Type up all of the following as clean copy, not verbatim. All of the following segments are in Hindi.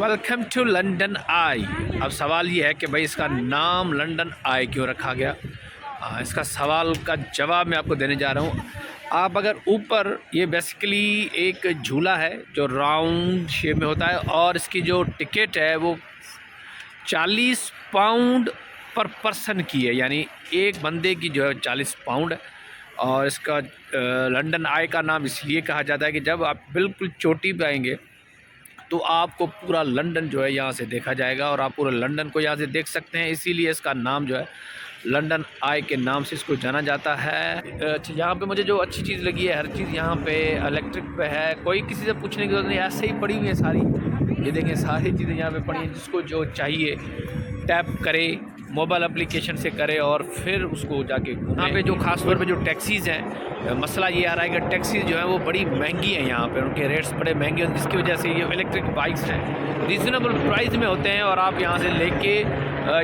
वेलकम टू लंदन आई। अब सवाल ये है कि भाई इसका नाम लंदन आई क्यों रखा गया। इसका सवाल का जवाब मैं आपको देने जा रहा हूँ। आप अगर ऊपर, ये बेसिकली एक झूला है जो राउंड शेप में होता है और इसकी जो टिकट है वो 40 पाउंड पर पर्सन की है, यानी एक बंदे की जो है 40 पाउंड है। और इसका लंदन आई का नाम इसलिए कहा जाता है कि जब आप बिल्कुल चोटी पे आएंगे तो आपको पूरा लंदन जो है यहाँ से देखा जाएगा और आप पूरा लंदन को यहाँ से देख सकते हैं, इसीलिए इसका नाम जो है लंदन आई के नाम से इसको जाना जाता है। अच्छा, यहाँ पे मुझे जो अच्छी चीज़ लगी है, हर चीज़ यहाँ पे इलेक्ट्रिक पे है, कोई किसी से पूछने की जरूरत नहीं, ऐसे ही पड़ी हुई है सारी। ये देखें सारी चीज़ें यहाँ पे पड़ी हैं, जिसको जो चाहिए टैप करे, मोबाइल एप्लीकेशन से करे और फिर उसको जाके यहाँ पे जो खास तौर पे जो टैक्सीज़ हैं, मसला ये आ रहा है कि टैक्सीज़ जो है वो बड़ी महंगी हैं, यहाँ पे उनके रेट्स बड़े महंगे हैं, जिसकी वजह से ये इलेक्ट्रिक बाइक्स हैं रीज़नेबल प्राइस में होते हैं और आप यहाँ से लेके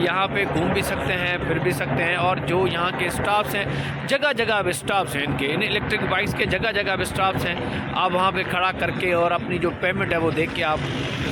यहाँ पे घूम भी सकते हैं, फिर भी सकते हैं। और जो यहाँ के स्टाफ्स हैं, जगह जगह पे स्टाफ्स हैं इनके, इन इलेक्ट्रिक बाइक्स के जगह जगह पे स्टाफ्स हैं। आप वहाँ पे खड़ा करके और अपनी जो पेमेंट है वो देख के आप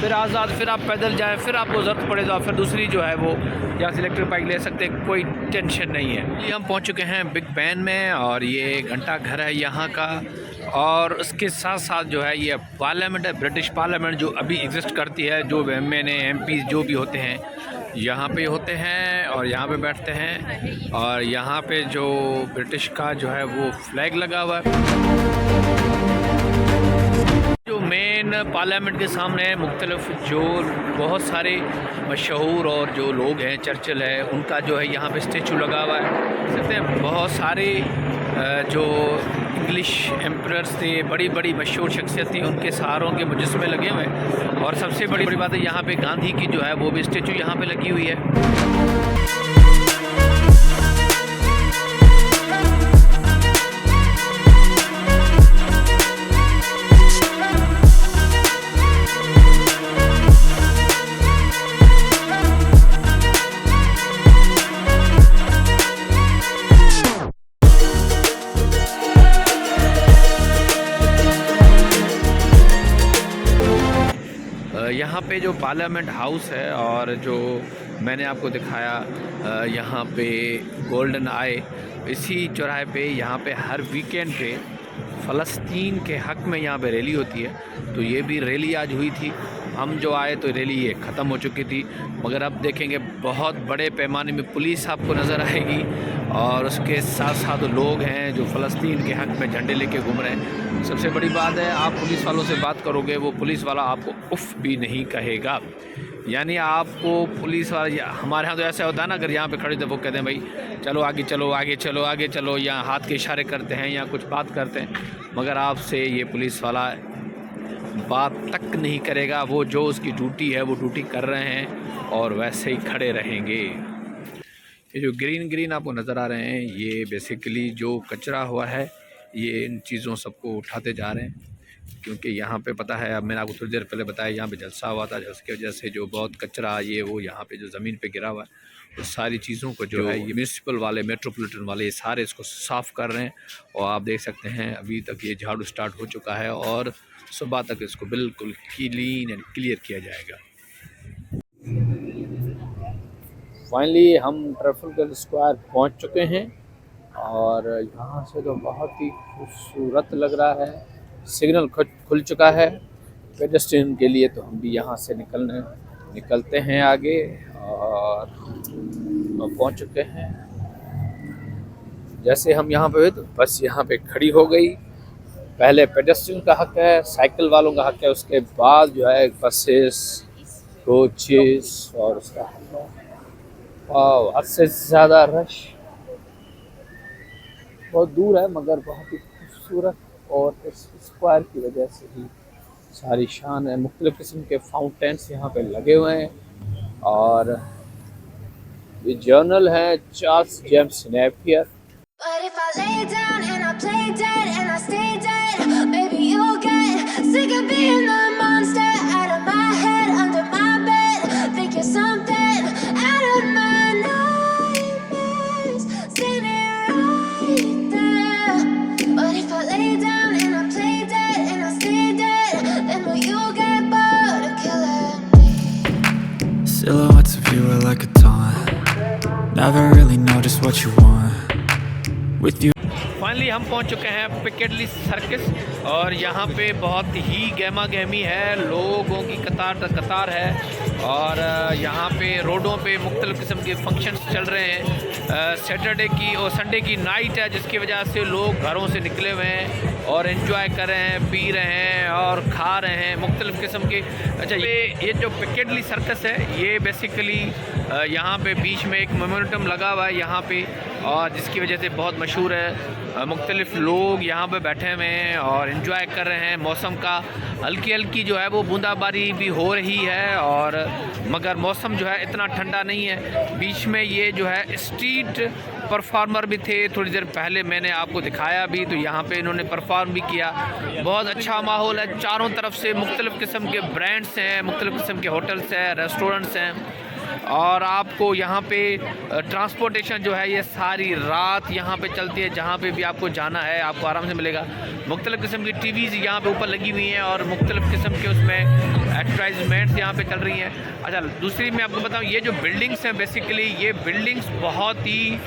फिर आज़ाद, फिर आप पैदल जाएँ, फिर आपको ज़रूरत पड़े तो फिर दूसरी जो है वो यहाँ से इलेक्ट्रिक बाइक ले सकते हैं, कोई टेंशन नहीं है। ये हम पहुँच चुके हैं बिग बैन में और ये घंटा घर है यहाँ का, और उसके साथ साथ जो है ये पार्लियामेंट है, ब्रिटिश पार्लियामेंट जो अभी एग्जिस्ट करती है। जो MNA MP जो भी होते हैं यहाँ पे होते हैं और यहाँ पे बैठते हैं, और यहाँ पे जो ब्रिटिश का जो है वो फ्लैग लगा हुआ है। जो मेन पार्लियामेंट के सामने है, मुख्तलिफ जो बहुत सारे मशहूर और जो लोग हैं, चर्चिल है, उनका जो है यहाँ पे स्टेचू लगा हुआ है। सकते हैं बहुत सारे जो इंग्लिश एम्परर्स थे, बड़ी बड़ी मशहूर शख्सियत थी, उनके सहारों के मुजस्मे लगे हुए हैं। और सबसे बड़ी बात है यहाँ पे गांधी की जो है वो भी स्टेचू यहाँ पे लगी हुई है। यहाँ पे जो पार्लियामेंट हाउस है और जो मैंने आपको दिखाया यहाँ पे गोल्डन आई, इसी चौराहे पे यहाँ पे हर वीकेंड पे फ़लस्तीन के हक़ में यहाँ पे रैली होती है। तो ये भी रैली आज हुई थी, हम जो आए तो रैली ये ख़त्म हो चुकी थी, मगर अब देखेंगे बहुत बड़े पैमाने में पुलिस आपको नज़र आएगी और उसके साथ साथ लोग हैं जो फ़लस्तीन के हक़ में झंडे लेके घूम रहे हैं। सबसे बड़ी बात है, आप पुलिस वालों से बात करोगे, वो पुलिस वाला आपको उफ़ भी नहीं कहेगा, यानी आपको पुलिस वाला, हमारे यहाँ तो ऐसा होता है ना, अगर यहाँ पे खड़े थे वो कहते हैं भाई चलो आगे चलो, आगे चलो, आगे चलो, या हाथ के इशारे करते हैं या कुछ बात करते हैं, मगर आपसे ये पुलिस वाला बात तक नहीं करेगा। वो जो उसकी ड्यूटी है वो ड्यूटी कर रहे हैं और वैसे ही खड़े रहेंगे। ये जो ग्रीन ग्रीन आपको नज़र आ रहे हैं, ये बेसिकली जो कचरा हुआ है, ये इन चीज़ों सबको उठाते जा रहे हैं, क्योंकि यहाँ पे पता है, अब मैंने आपको थोड़ी देर पहले बताया, यहाँ पे जलसा हुआ था, जिसकी वजह से जो बहुत कचरा ये वो यहाँ पे जो ज़मीन पे गिरा हुआ है, तो सारी चीज़ों को जो है ये म्यूनसिपल वाले, मेट्रोपॉलिटन वाले, ये सारे इसको साफ़ कर रहे हैं। और आप देख सकते हैं अभी तक ये झाड़ू स्टार्ट हो चुका है और सुबह तक इसको बिल्कुल क्लीन एंड क्लियर किया जाएगा। फाइनली हम ट्रफलगर स्क्वायर पहुँच चुके हैं और यहाँ से तो बहुत ही खूबसूरत लग रहा है। सिग्नल खुल चुका है पेडेस्ट्रियन के लिए, तो हम भी यहाँ से निकलते हैं आगे और पहुँच चुके हैं। जैसे हम यहाँ पे, तो बस यहाँ पे खड़ी हो गई। पहले पेडेस्ट्रियन का हक है, साइकिल वालों का हक है, उसके बाद जो है बसेस, कोचेस और उसका हक है। और हद से ज़्यादा रश, बहुत दूर है मगर बहुत ही खूबसूरत, और इस स्क्वायर की वजह से ही सारी शान है। मुख्तलिफ़ किस्म के फाउंटेन्स यहाँ पे लगे हुए हैं और ये जर्नल है Charles James Napier. never really know just what you want. With you finally हम पहुंच चुके हैं पिकेडली सर्कस और यहाँ पे बहुत ही गहमा गहमी है, लोगों की कतार दर कतार है और यहाँ पे रोडों पे मुख्तलिफ़ किस्म के फंक्शंस चल रहे हैं। सैटरडे की और संडे की नाइट है जिसकी वजह से लोग घरों से निकले हुए हैं और एंजॉय कर रहे हैं, पी रहे हैं और खा रहे हैं मुख्तलिफ़ किस्म के। अच्छा, ये जो पिकेडली सर्कस है ये बेसिकली यहाँ पे बीच में एक मोमेंटम लगा हुआ है यहाँ पे और जिसकी वजह से बहुत मशहूर है। मुख्तलिफ़ लोग यहाँ पे बैठे हुए हैं और इन्जॉय कर रहे हैं मौसम का। हल्की हल्की जो है वो बूंदाबांदी भी हो रही है और मगर मौसम जो है इतना ठंडा नहीं है। बीच में ये जो है स्ट्रीट परफॉर्मर भी थे, थोड़ी देर पहले मैंने आपको दिखाया भी, तो यहाँ पे इन्होंने परफॉर्म भी किया। बहुत अच्छा माहौल है, चारों तरफ से मुख्तलिफ़ किस्म के ब्रांड्स हैं, मुख्तलिफ़ किस्म के होटल्स हैं, रेस्टोरेंट्स हैं और आपको यहाँ पे ट्रांसपोर्टेशन जो है ये सारी रात यहाँ पे चलती है। जहाँ पे भी आपको जाना है आपको आराम से मिलेगा। मुख्तलिफ़ किस्म की टीवीज़ यहाँ पे ऊपर लगी हुई हैं और मुख्तलिफ़ किस्म के उसमें एडवर्टाइजमेंट्स यहाँ पे चल रही हैं। अच्छा, दूसरी मैं आपको बताऊँ, ये जो बिल्डिंग्स हैं बेसिकली ये बिल्डिंग्स बहुत ही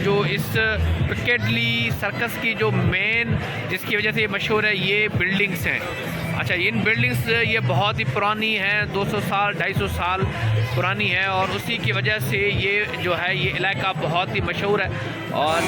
जो इस पिकेडली सर्कस की जो मेन जिसकी वजह से ये मशहूर है ये बिल्डिंग्स हैं। अच्छा, इन बिल्डिंग्स ये बहुत ही पुरानी हैं, 200 साल 250 साल पुरानी है और उसी की वजह से ये जो है ये इलाका बहुत ही मशहूर है। और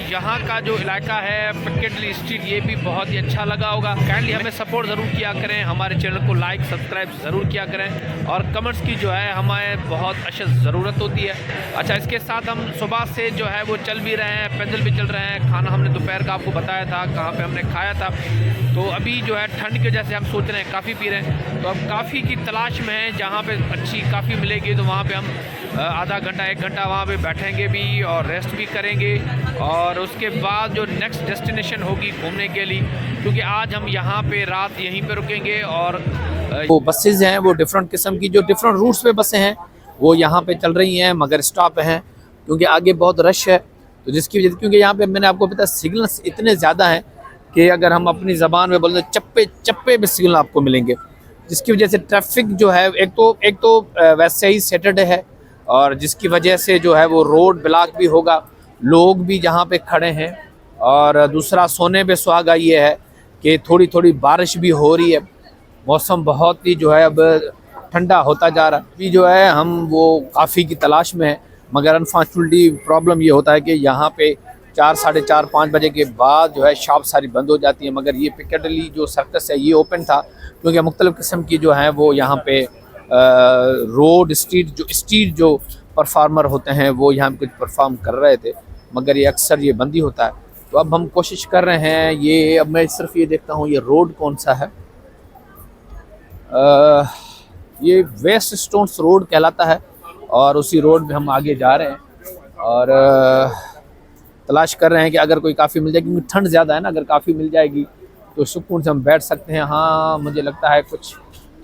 यहाँ का जो इलाका है पिकेडली स्ट्रीट ये भी बहुत ही अच्छा लगा होगा। काइंडली हमें सपोर्ट ज़रूर किया करें, हमारे चैनल को लाइक सब्सक्राइब ज़रूर किया करें और कमेंट्स की जो है हमें बहुत अशद ज़रूरत होती है। अच्छा, इसके साथ हम सुबह से जो है वो चल भी रहे हैं, पैदल भी चल रहे हैं। खाना हमने दोपहर का आपको बताया था कहाँ पर हमने खाया था। तो अभी जो है ठंड की वजह से हम सोच रहे हैं काफ़ी पी रहे हैं, तो अब काफ़ी की तलाश में हैं। जहाँ पर अच्छी काफ़ी मिलेगी तो वहाँ पर हम आधा घंटा 1 घंटा वहाँ पे बैठेंगे भी और रेस्ट भी करेंगे और उसके बाद जो नेक्स्ट डेस्टिनेशन होगी घूमने के लिए, क्योंकि आज हम यहाँ पे रात यहीं पे रुकेंगे। और वो बसेज़ हैं वो डिफरेंट किस्म की, जो डिफरेंट रूट्स पे बसें हैं वो यहाँ पे चल रही हैं मगर स्टॉप हैं क्योंकि आगे बहुत रश है। तो जिसकी वजह से क्योंकि यहाँ पे मैंने आपको बताया सिग्नल्स इतने ज़्यादा हैं कि अगर हम अपनी ज़बान में बोलें चप्पे चप्पे पे सिग्नल आपको मिलेंगे, जिसकी वजह से ट्रैफिक जो है एक तो वैसे ही सैटरडे है और जिसकी वजह से जो है वो रोड ब्लॉक भी होगा, लोग भी जहाँ पे खड़े हैं। और दूसरा सोने पे सुहागा ये है कि थोड़ी थोड़ी बारिश भी हो रही है, मौसम बहुत ही जो है अब ठंडा होता जा रहा है। अभी जो है हम वो काफ़ी की तलाश में हैं मगर अनफॉर्चुनेटली प्रॉब्लम ये होता है कि यहाँ पे 4 साढ़े 4 5 बजे के बाद जो है शॉप सारी बंद हो जाती है। मगर ये पिकेडली जो सर्कस है ये ओपन था क्योंकि मुख्तलिफ़ किस्म की जो है वो यहाँ पे रोड स्ट्रीट जो परफॉर्मर होते हैं वो यहाँ पे कुछ परफॉर्म कर रहे थे मगर ये अक्सर ये बंद ही होता है। तो अब हम कोशिश कर रहे हैं ये, अब मैं सिर्फ ये देखता हूँ ये रोड कौन सा है। ये वेस्ट स्टोन्स रोड कहलाता है और उसी रोड में हम आगे जा रहे हैं और तलाश कर रहे हैं कि अगर कोई काफ़ी मिल जाएगी, क्योंकि ठंड ज़्यादा है ना, अगर काफ़ी मिल जाएगी तो सुकून से हम बैठ सकते हैं। हाँ, मुझे लगता है कुछ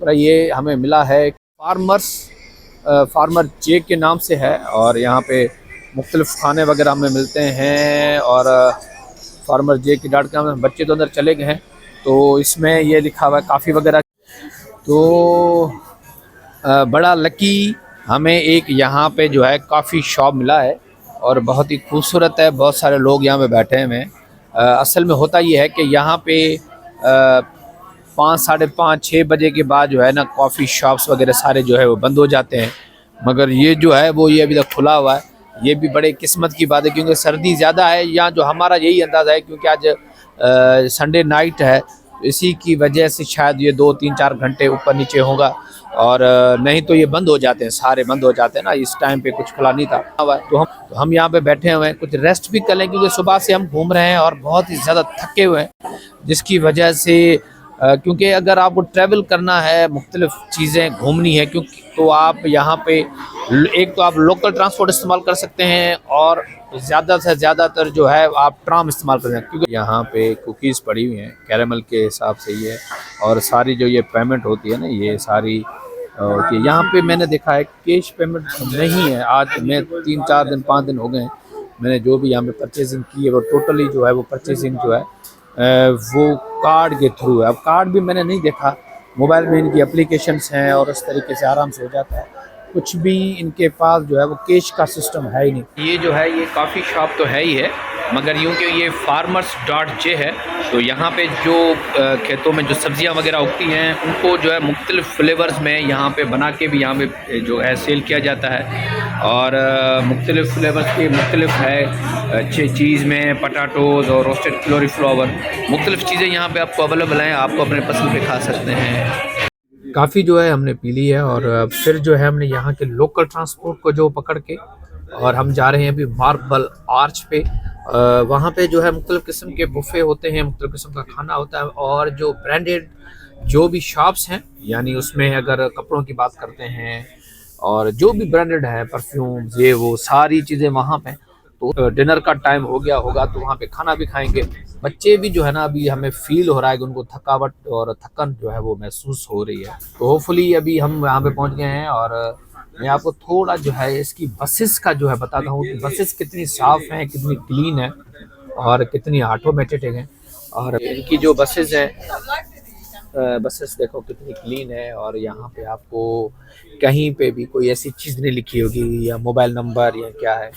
थोड़ा ये हमें मिला है, फार्मर जे के नाम से है और यहाँ पे मुख्तलिफ़ खाने वगैरह हमें मिलते हैं और फार्मर जे के डॉट कॉम। बच्चे तो अंदर चले गए हैं तो इसमें ये लिखा हुआ है काफ़ी वगैरह। तो बड़ा लकी हमें एक यहाँ पे जो है कॉफ़ी शॉप मिला है और बहुत ही खूबसूरत है, बहुत सारे लोग यहाँ पे बैठे हैं। असल में होता ये है कि यहाँ पे 5 साढ़े 5 6 बजे के बाद जो है ना कॉफ़ी शॉप्स वगैरह सारे जो है वो बंद हो जाते हैं, मगर ये जो है वो ये अभी तक खुला हुआ है। ये भी बड़े किस्मत की बात है क्योंकि सर्दी ज़्यादा है यहाँ, जो हमारा यही अंदाज़ा है क्योंकि आज संडे नाइट है, इसी की वजह से शायद ये 2 3 4 घंटे ऊपर नीचे होगा और नहीं तो ये बंद हो जाते हैं, सारे बंद हो जाते हैं ना। इस टाइम पे कुछ खुला नहीं था तो हम यहाँ पे बैठे हुए हैं, कुछ रेस्ट भी कर लें क्योंकि सुबह से हम घूम रहे हैं और बहुत ही ज़्यादा थके हुए हैं, जिसकी वजह से क्योंकि अगर आपको ट्रैवल करना है, मुख्तलिफ़ चीज़ें घूमनी है क्योंकि तो आप यहाँ पे एक तो आप लोकल ट्रांसपोर्ट इस्तेमाल कर सकते हैं और ज़्यादा से ज़्यादातर जो है आप ट्राम इस्तेमाल कर सकते हैं, क्योंकि यहाँ पे कुकीज़ पड़ी हुई हैं कैरेमल के हिसाब से ये, और सारी जो ये पेमेंट होती है ना ये सारी होती है। यहाँ पे मैंने देखा है कैश पेमेंट नहीं है। आज मैं 3-4 दिन 5 दिन हो गए हैं, मैंने जो भी यहाँ पे परचेजिंग की है वो टोटली जो है वो परचेजिंग जो है वो कार्ड के थ्रू है। अब कार्ड भी मैंने नहीं देखा, मोबाइल में इनकी एप्लीकेशंस हैं और इस तरीके से आराम से हो जाता है। कुछ भी इनके पास जो है वो कैश का सिस्टम है ही नहीं। ये जो है ये कॉफ़ी शॉप तो है ही है, मगर यूँ कि ये farmers.j है, तो यहाँ पे जो खेतों में जो सब्जियाँ वगैरह उगती हैं उनको जो है मुख्तलिफ़ फ्लेवर्स में यहाँ पे बना के भी यहाँ पे जो है सेल किया जाता है। और मुख्तलिफ़ फ्लेवर्स के मुख्तलिफ़ है चीज़ में पटाटोज़ और रोस्टेड कॉलीफ्लावर, मुख्तलिफ़ चीज़ें यहाँ पे आपको अवेलेबल हैं, आपको अपने पसंद पे खा सकते हैं। काफ़ी जो है हमने पी ली है और फिर जो है हमने यहाँ के लोकल ट्रांसपोर्ट को जो पकड़ के और हम जा रहे हैं अभी मार्बल आर्च पे। वहाँ पे जो है मुख्तलिफ़ किस्म के बुफ़े होते हैं, मुख्तलिफ़ किस्म का खाना होता है, और जो ब्रांडेड जो भी शॉप्स हैं, यानी उसमें अगर कपड़ों की बात करते हैं और जो भी ब्रांडेड है परफ्यूम्स ये वो सारी चीज़ें वहाँ पे। तो डिनर का टाइम हो गया होगा तो वहाँ पे खाना भी खाएंगे। बच्चे भी जो है ना अभी हमें फील हो रहा है कि उनको थकावट और थकन जो है वो महसूस हो रही है, तो होपफुली अभी हम यहाँ पे पहुँच गए हैं। और मैं आपको थोड़ा जो है इसकी बसेस का जो है बताता हूँ कि बसेस कितनी साफ़ हैं, कितनी क्लीन है और कितनी ऑटोमेटेड हैं। और इनकी जो बसेस हैं बसेस देखो कितनी क्लीन है, और यहाँ पे आपको कहीं पे भी कोई ऐसी चीज़ नहीं लिखी होगी या मोबाइल नंबर या क्या है,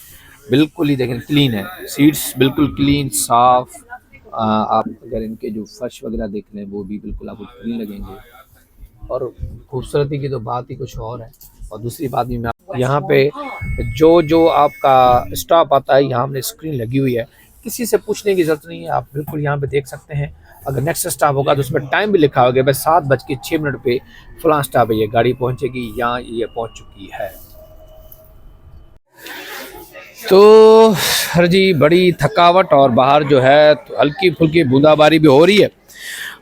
बिल्कुल ही देखें क्लीन है, सीट्स बिल्कुल क्लीन साफ़। आप अगर इनके जो फर्श वगैरह देख लें वो भी बिल्कुल आपको क्लीन लगेंगे, और खूबसूरती की तो बात ही कुछ और है। और दूसरी बात भी मैं यहाँ पे जो आपका स्टॉप आता है यहाँ हमने स्क्रीन लगी हुई है, किसी से पूछने की ज़रूरत नहीं है, आप बिल्कुल यहाँ पे देख सकते हैं। अगर नेक्स्ट स्टॉप होगा तो उसमें टाइम भी लिखा होगा, बस 7:06 पे फलां स्टॉप है, ये गाड़ी पहुँचेगी, यहाँ ये पहुँच चुकी है। तो हर जी बड़ी थकावट और बाहर जो है तो हल्की फुल्की बूंदाबारी भी हो रही है।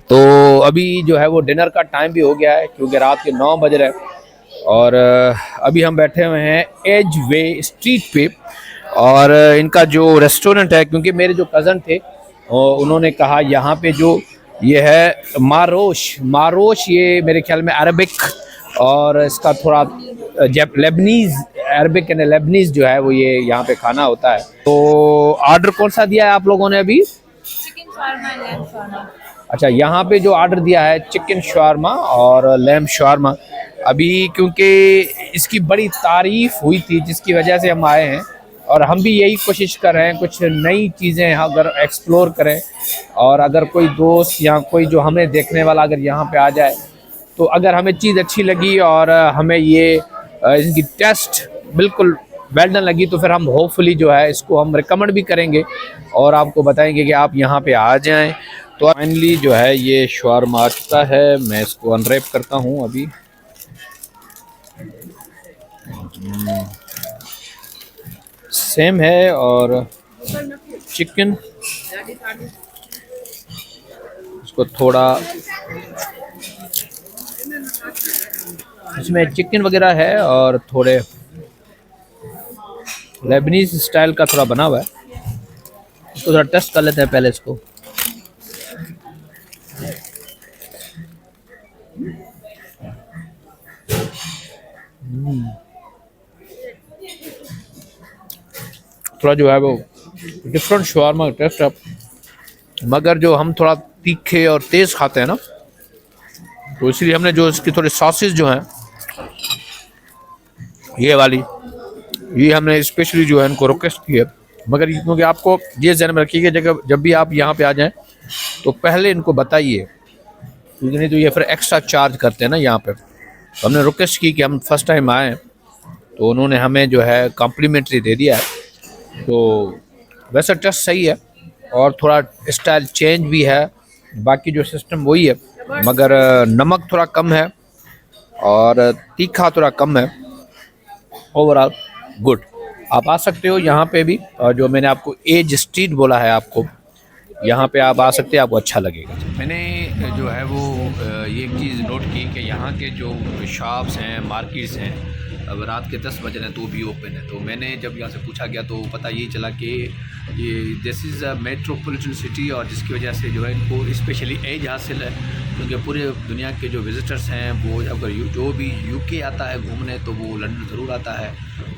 तो अभी जो है वो डिनर का टाइम भी हो गया है, क्योंकि रात के 9 बज रहे हैं। और अभी हम बैठे हुए हैं एज वे स्ट्रीट पे, और इनका जो रेस्टोरेंट है, क्योंकि मेरे जो कज़न थे उन्होंने कहा यहाँ पे जो ये है मारोश ये मेरे ख्याल में अरबिक और इसका थोड़ा लेबनीज़ अरबिक एंड लेबनीज़ जो है वो ये यहाँ पे खाना होता है। तो ऑर्डर कौन सा दिया है आप लोगों ने अभी? Chicken shawarma and lamb shawarma. अच्छा, यहाँ पे जो ऑर्डर दिया है चिकन शावरमा और लैम्ब शावरमा, अभी क्योंकि इसकी बड़ी तारीफ़ हुई थी जिसकी वजह से हम आए हैं, और हम भी यही कोशिश कर रहे हैं कुछ नई चीज़ें अगर एक्सप्लोर करें, और अगर कोई दोस्त या कोई जो हमें देखने वाला अगर यहाँ पे आ जाए तो अगर हमें चीज़ अच्छी लगी और हमें ये इनकी टेस्ट बिल्कुल वेल डन लगी तो फिर हम होपफुली जो है इसको हम रिकमेंड भी करेंगे और आपको बताएंगे कि आप यहाँ पे आ जाएं। तो फाइनली जो है ये शावरमा आ चुका है, मैं इसको अनरैप करता हूँ अभी। सेम है, और चिकन इसको थोड़ा इसमें चिकन वगैरह है और थोड़े लेबनीज स्टाइल का थोड़ा बना हुआ है, इसको थोड़ा टेस्ट कर लेते हैं पहले इसको। थोड़ा जो है वो डिफरेंट शावरमा का टेस्ट है, मगर जो हम थोड़ा तीखे और तेज़ खाते हैं ना, तो इसलिए हमने जो इसकी थोड़ी सॉसेस जो हैं ये वाली, ये हमने स्पेशली जो है इनको रिक्वेस्ट की है। मगर क्योंकि आपको ये ध्यान में रखिए कि जब भी आप यहाँ पे आ जाएं तो पहले इनको बताइए, क्योंकि नहीं तो ये फिर एक्स्ट्रा चार्ज करते हैं ना यहाँ पे। तो हमने रिक्वेस्ट की कि हम फर्स्ट टाइम आए, तो उन्होंने हमें जो है कॉम्प्लीमेंट्री दे दिया है। तो वैसे टेस्ट सही है और थोड़ा स्टाइल चेंज भी है, बाकी जो सिस्टम वही है, मगर नमक थोड़ा कम है और तीखा थोड़ा कम है। ओवरऑल गुड, आप आ सकते हो यहाँ पे भी, और जो मैंने आपको एज स्ट्रीट बोला है आपको, यहाँ पे आप आ सकते हैं, आपको अच्छा लगेगा। मैंने जो है वो ये एक चीज़ नोट की कि यहाँ के जो शॉप्स हैं, मार्केट्स हैं, अब रात के 10 बज रहे हैं तो भी ओपन है। तो मैंने जब यहाँ से पूछा गया तो पता ये चला कि ये this is a metropolitan city, और जिसकी वजह से जो है इनको स्पेशली एज हासिल है, क्योंकि पूरे दुनिया के जो विज़िटर्स हैं वो अगर जो भी यूके आता है घूमने तो वो लंदन ज़रूर आता है।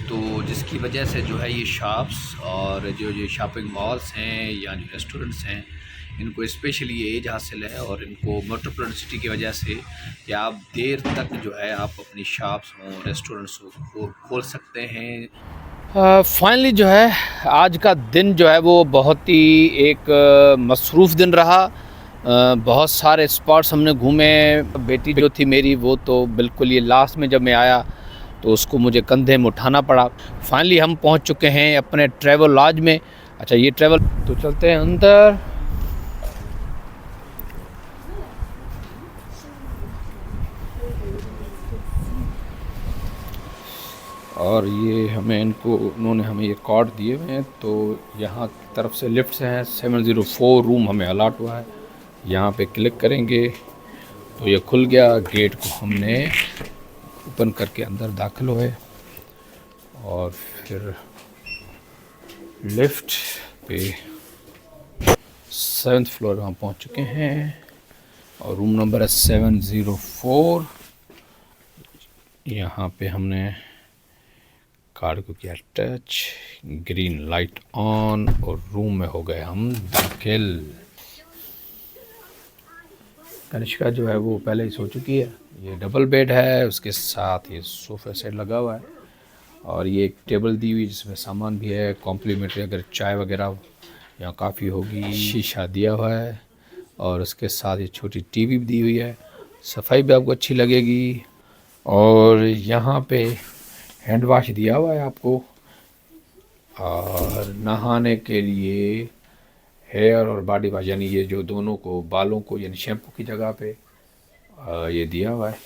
तो जिसकी वजह से जो है ये शॉप्स और जो ये शॉपिंग मॉल्स हैं या जो रेस्टोरेंट्स हैं इनको स्पेशली ये एज हासिल है, और इनको मेट्रोपॉलिटन सिटी की वजह से कि आप देर तक जो है आप अपनी शॉप्स हों रेस्टोरेंट्स को खोल सकते हैं। फाइनली जो है आज का दिन जो है वो बहुत ही एक मसरूफ़ दिन रहा। बहुत सारे स्पॉट्स हमने घूमे। बेटी जो थी मेरी वो तो बिल्कुल ये लास्ट में जब मैं आया तो उसको मुझे कंधे में उठाना पड़ा। फाइनली हम पहुंच चुके हैं अपने ट्रैवल लॉज में। अच्छा ये ट्रैवल तो चलते हैं अंदर। और ये हमें उन्होंने हमें ये कार्ड दिए हुए हैं, तो यहाँ की तरफ से लिफ्ट हैं। 704 रूम हमें अलाट हुआ है। यहाँ पे क्लिक करेंगे तो ये खुल गया। गेट को हमने ओपन करके अंदर दाखिल हुए और फिर लिफ्ट पे 7th फ्लोर वहाँ पहुँच चुके हैं और रूम नंबर है 704। यहाँ पे हमने कार्ड को किया टच, ग्रीन लाइट ऑन और रूम में हो गए हम दाखिल। कनिष्का जो है वो पहले ही सो चुकी है। ये डबल बेड है, उसके साथ ये सोफ़ा सेट लगा हुआ है और ये एक टेबल दी हुई जिसमें सामान भी है कॉम्प्लीमेंट्री, अगर चाय वगैरह या काफ़ी होगी। शीशा दिया हुआ है और उसके साथ ये छोटी टीवी भी दी हुई है। सफाई भी आपको अच्छी लगेगी। और यहाँ पे हैंड वाश दिया हुआ है आपको, और नहाने के लिए हेयर और बॉडी वाश यानी ये जो दोनों को बालों को यानी शैम्पू की जगह पे ये दिया हुआ है।